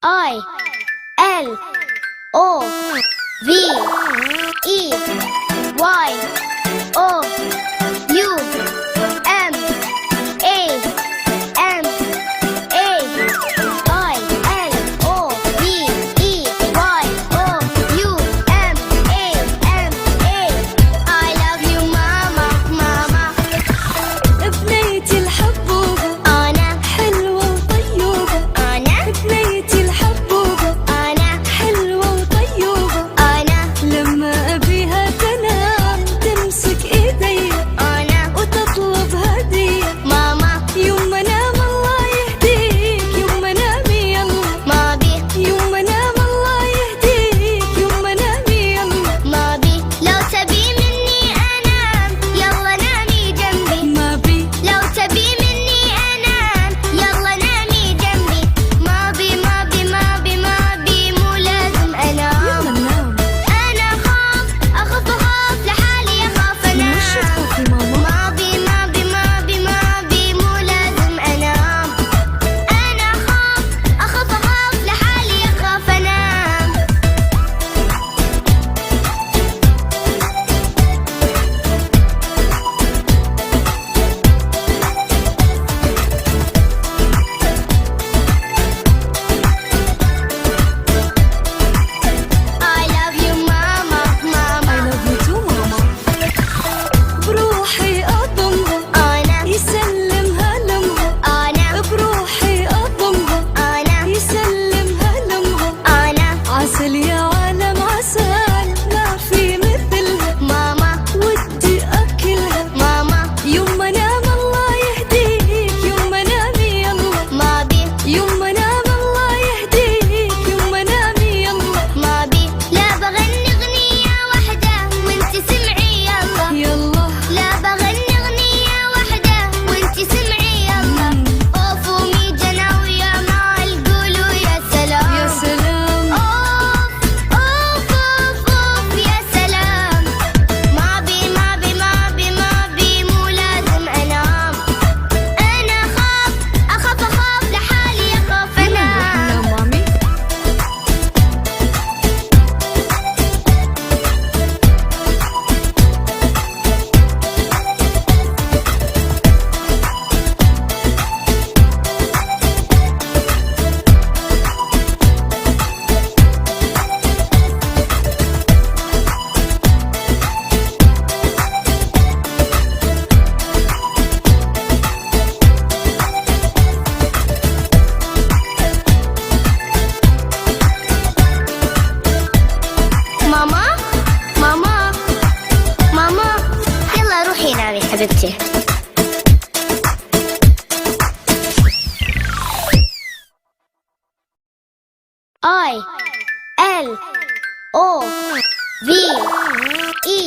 I L O V E Y O U M A M A I L O V E Y O U M A M A I love you mama mama. بنيتي الحبوبة أنا حلوة وطيوبة، أنا بنيتي الحبوبة أنا حلوة وطيوبة، أنا لما أبيها تنام تمسك إيدي أنا وتطلب هدية. ماما يوم ما نام الله يهديك، يوم ما نامي يلا، ما بي يوم ما نام الله يهديك، يوم ما نامي يلا، ما بي لو تبي مني أنام يلا نامي جنبي. ما بي لو تبي مني أنام يلا نامي جنبي. ما بي ما بي ما بي ما بي مو لازم يلا أنام. ننام. أنا أخاف لحالي أخاف من وش أنام. تخافي ماما؟ ما بي ما بي ما بي ما بي مو لازم أنام. أنا أخاف لحالي أخاف أنام. I love you mama I mama. love you too ماما. بروحي أضمها أنا يسلمها لمها، أنا بروحي أضمها أنا يسلمها لمها، أنا عسل يا عالم عسل ما في مثلها، ماما ودي أكلها. ماما يوم ما نام الله يهديك، يوم ما نامي يلا، ما بي يوم ما نام الله يهديك، يوم ما نامي يلا، ما بي لا بغني أغنية واحدة وانت سمعي يلا. يلا لا بغني أغنية واحدة وانت سمعي يلا. أوف ومي جناوية مع القولوا يا سلام. يا سلام. أوف أوف أوف أوف يا سلام. ما بي ما بي ما بي ما بي مو لازم أنام. أنا أخاف لحالي أخاف يلا نروح أنام. ننام مامي. ماما ماما ماما يلا روحي نامي حبيبتي. I L O V E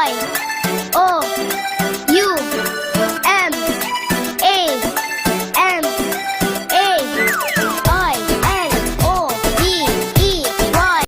Y